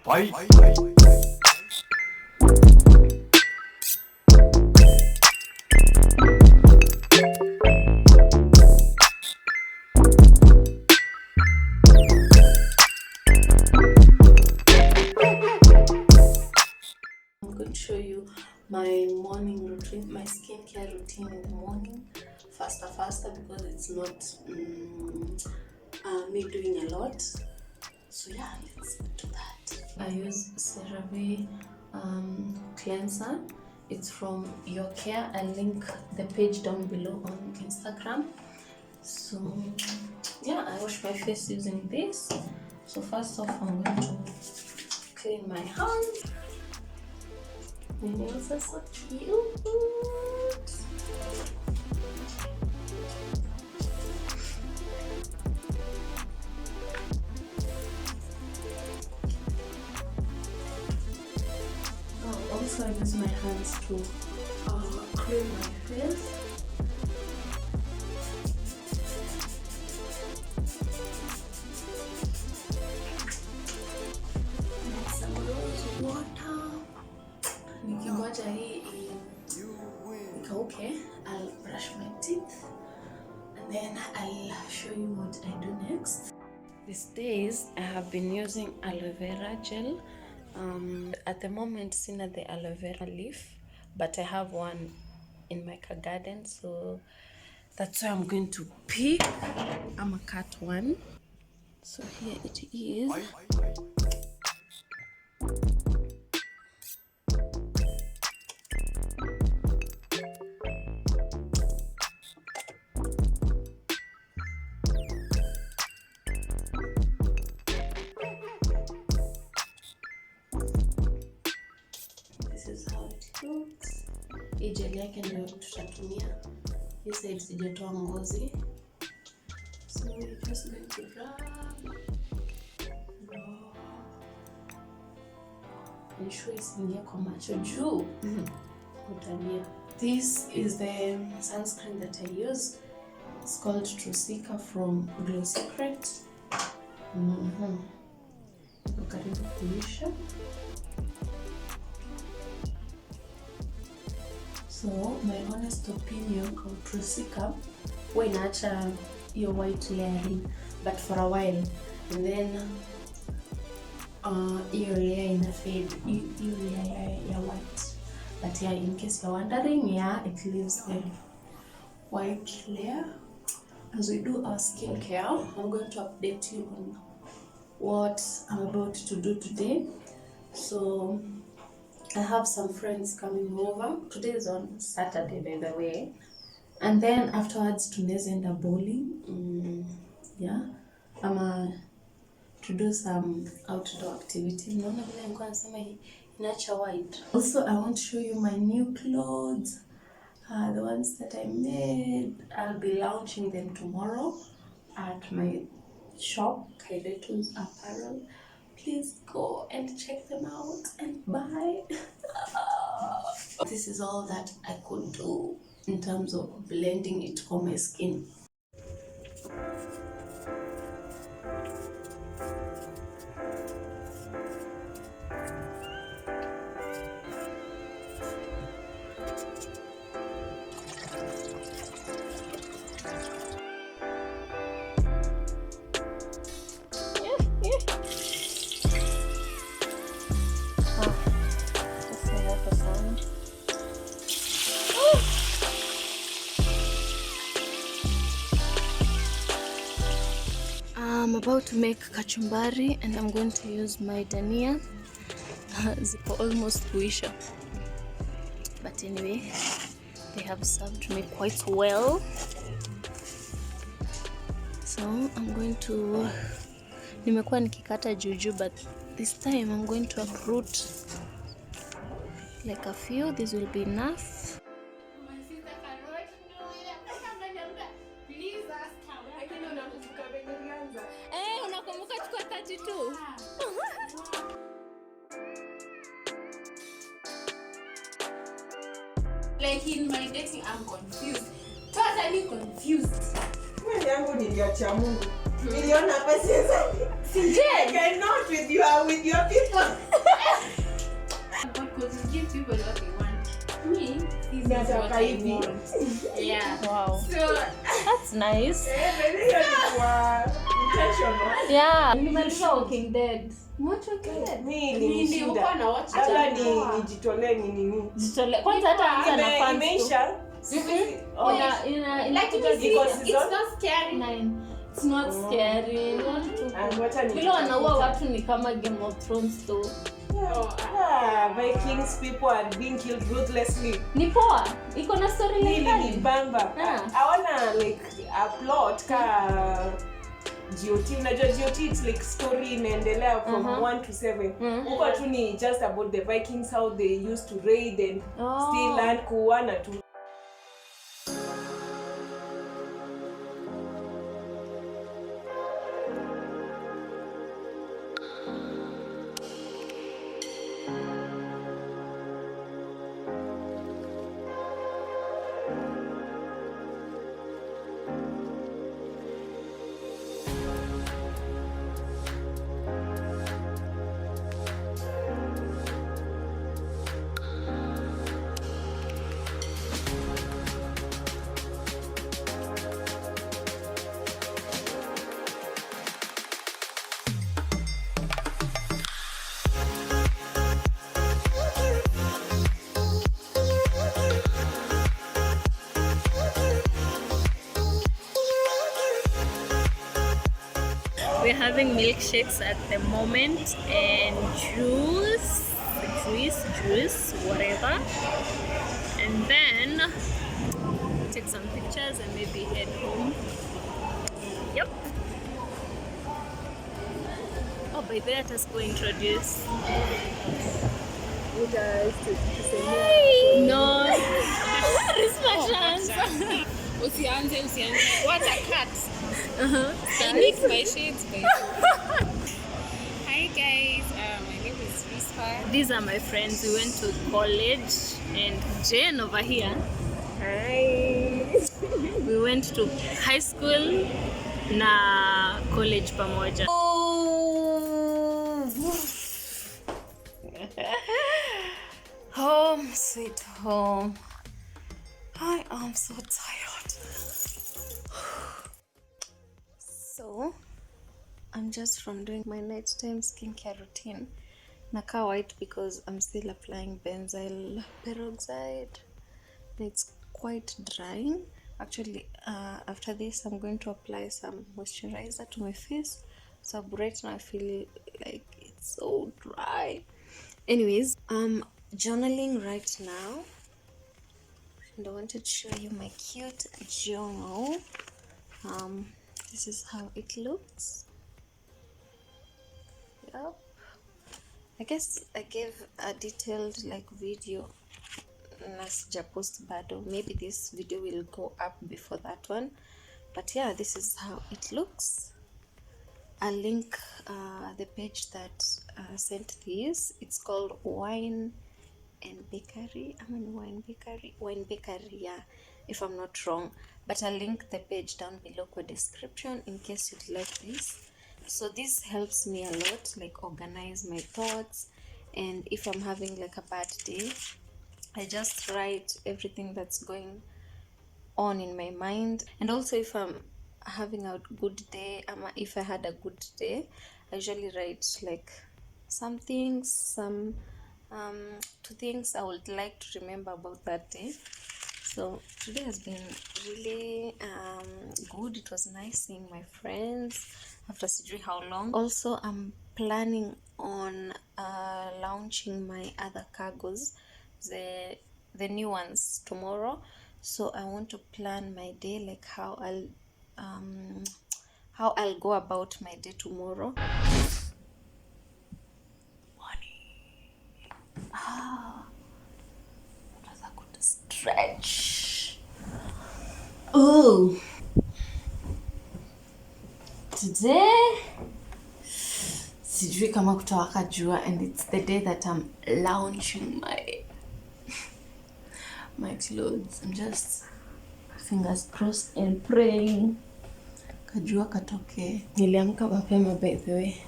Bye. I'm going to show you my morning routine, my skincare routine in the morning. Faster because it's not me doing a lot. So yeah, let's do that. I use CeraVe cleanser. It's from Your Care. I'll link the page down below on Instagram. So yeah, I wash my face using this. So first off, I'm going to clean my hands. My nails are so cute. Also, I use my hands to clean my face. And some rose water. Nikimoja hii ikauke, I'll brush my teeth and then I'll show you what I do next. These days I have been using aloe vera gel. At the moment, sina the aloe vera leaf, but I have one in my garden, so that's why I'm going to pick. I'm a cut one. So here it is. This is how it looks. Hii gel yake ndio tutatumia. Hii side sijatoa ngozi. So we're just going to rub. Ensure isiingie kwa macho juu. Utalia. This is the sunscreen that I use. It's called Trusika from Glow Secret. Karibu kuisha. So my honest opinion on Trusika, huwa inaacha your white layering, but for a while, and then your layer ina fade, your layer white. But yeah, in case you're wondering, yeah, it leaves the white layer. As we do our skincare, I'm going to update you on what I'm about to do today. So I have some friends coming over. Today is on Saturday, by the way. And then afterwards, tunaweza enda bowling. Yeah. To do some outdoor activity. Naona vile nilikuwa nasema inaacha white. Also, I want to show you my new clothes. The ones that I made. I'll be launching them tomorrow at my shop, Kairetus apparel. Please go and check them out and buy. This is all that I could do in terms of blending it for my skin. I'm about to make kachumbari and I'm going to use my dania. Zipo almost kuisha. But anyway, they have served me quite well. So I'm going to, nimekuwa nikikata juju, but this time I'm going to uproot like a few. This will be enough. Like in my dating, I'm confused. Totally confused. Wewe yangu niliacha Mungu. Niliona hapa sasa. Sije. I cannot with your people. what I want. Yeah. Wow. So that's nice. Yeah. Nimaliza Walking Dead. What Walking Dead? Ni uko na watch. Nijitolee nini? Jitolee. Kwanza hata anza na fans. Imeisha. Like it's not scary. It's not scary. Vile wanaua watu ni kama Game of Thrones tu. Vikings people are being killed ruthlessly. Ni poa. Iko na story like ni bamba. I wanna like a plot ka GOT. Unajua GOT it's like story inaendelea from 1 to 7. Huko tu ni just about the Vikings, how they used to raid and steal land, kuwana tu. We're having milkshakes at the moment and juice, whatever. And then take some pictures and maybe head home. Yep. Oh, by the way, let us go introduce. You guys Hey. No. Usianze. What a cat. I mix my shades, baby. Hi guys, my name is Rispa. These are my friends. We went to college, and Jane over here. Hi. We went to high school na college pamoja. Home, sweet home. I am so tired. So, I'm just from doing my nighttime skincare routine. Naka white because I'm still applying benzyl peroxide. It's quite drying. Actually, after this, I'm going to apply some moisturizer to my face. So right now I feel like it's so dry. Anyways, I'm journaling right now. And I wanted to show you my cute journal. This is how it looks. Yep. I guess I gave a detailed video na sija post bado. Maybe this video will go up before that one. But yeah, this is how it looks. I'll link the page that sent this. It's called Wine and Bakery. Wine Bakery, yeah, if I'm not wrong. But I'll link the page down below for description in case you'd like this. So this helps me a lot, organize my thoughts. And if I'm having a bad day, I just write everything that's going on in my mind. And also if I'm having a good day, if I had a good day, I usually write some things, two things I would like to remember about that day. So today has been really good. It was nice seeing my friends after sijui how long. Also, I'm planning on launching my other cargos, the new ones, tomorrow. So I want to plan my day, how I'll go about my day tomorrow. Stretch. Oh, today sijui kama kutawaka jua, and it's the day that I'm launching my clothes. I'm just fingers crossed and praying kajua katoke. Niliamka mapema, by the way.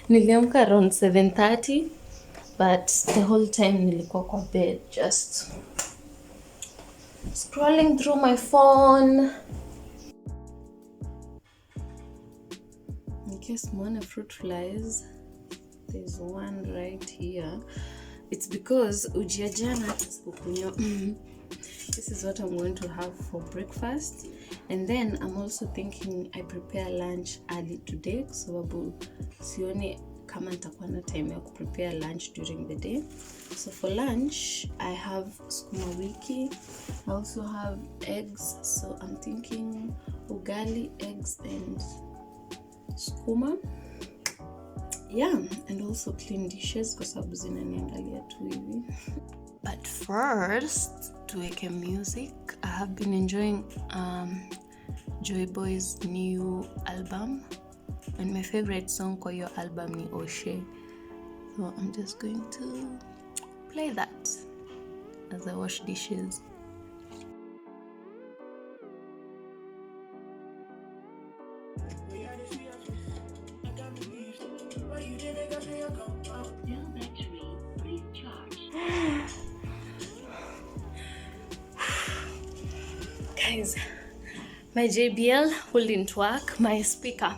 Niliamka around 7:30, but the whole time nilikuwa kwa bed just Scrolling through my phone. In case mwone fruit flies, there's one right here. It's because ujiajana sikukunyo. This is what I'm going to have for breakfast, and then I'm also thinking I prepare lunch early today sababu sioni kama nitakuwa na time ya prepare lunch during the day. So for lunch I have sukuma wiki. I also have eggs, so I'm thinking ugali, eggs and sukuma. Yeah, and also clean dishes kwa sababu zinaniangalia tu hivi. But first, tuweke music. I have been enjoying Joy Boy's new album, and my favorite song kwa your album ni Oshe. So I'm just going to play that as I wash dishes. Guys, my JBL wouldn't work, my speaker,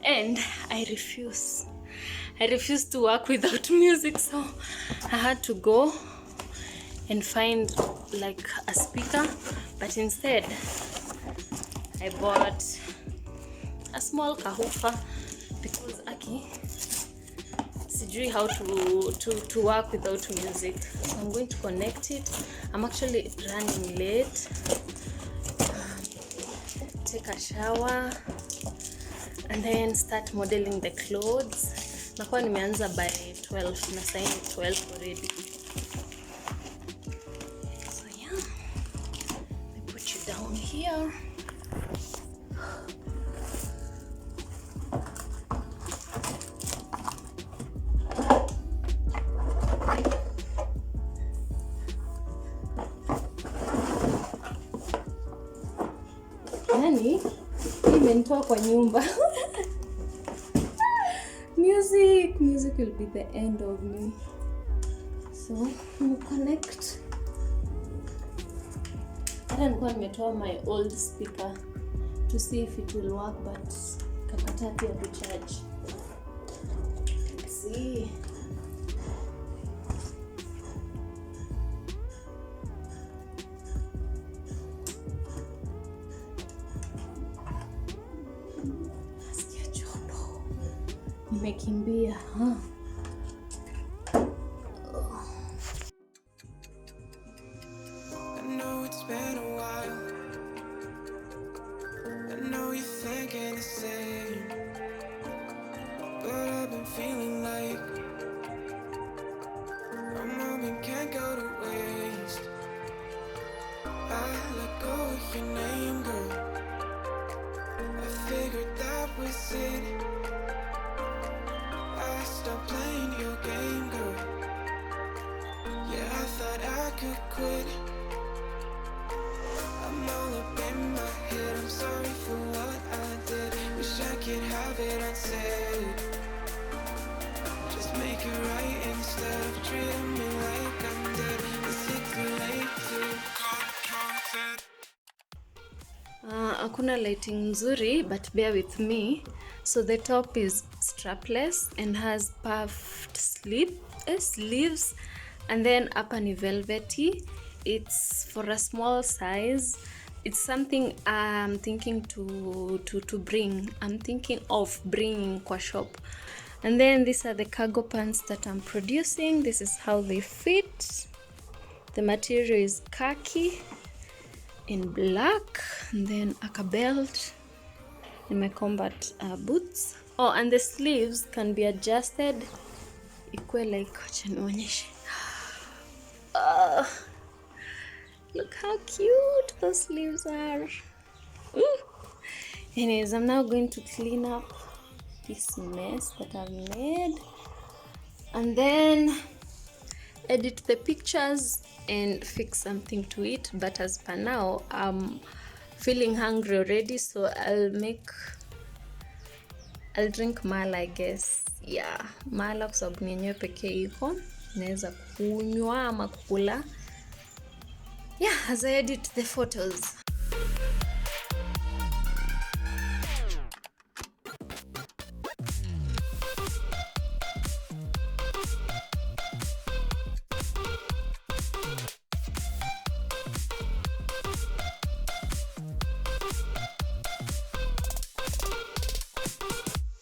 and I refuse to work without music, so I had to go and find like a speaker, but instead I bought a small kahufa because Aki sijui how to work without music. So I'm going to connect it. I'm actually running late. Take a shower and then start modeling the clothes. Nakuwa nimeanza by 12 na sasa ni 12 already. So yeah, let me put you down here. Nani? Imenitoa kwa nyumba. Music will be the end of me. So, we'll connect. Hata nilikuwa nimetoa my old speaker to see if it will work, but kakataa pia kucharge. Let's see. Nimekimbia, huh? I know it's been a while. I know you're thinking the same, but I've been feeling like a moment can't go to waste. I let go of your name, girl. I figured that was it. I stopped playing your game, girl. Yeah, I thought I could quit. I'm all up in my head, I'm sorry for what I did. Wish I could have it unsaid. Just make it right instead of treating me like I'm dead. Is it too late to confess? Hakuna lighting nzuri, but bear with me. So the top is strapless and has puffed sleeves, and then upper ni velvety. It's for a small size. It's something I'm thinking to bring. I'm thinking of bringing kwa shop. And then these are the cargo pants that I'm producing. This is how they fit. The material is khaki in black, and then aka belt and my combat boots. Oh, and the sleeves can be adjusted equal like look how cute the sleeves are. Ooh. Anyways, I'm now going to clean up this mess that I've made and then edit the pictures and fix something to eat. But as per now, I'm feeling hungry already, so I'll drink mala, I guess. Yeah, mala kwa sababu yenyewe pekee iko naweza kunywa ama kukula. yeah, as I edit the photos,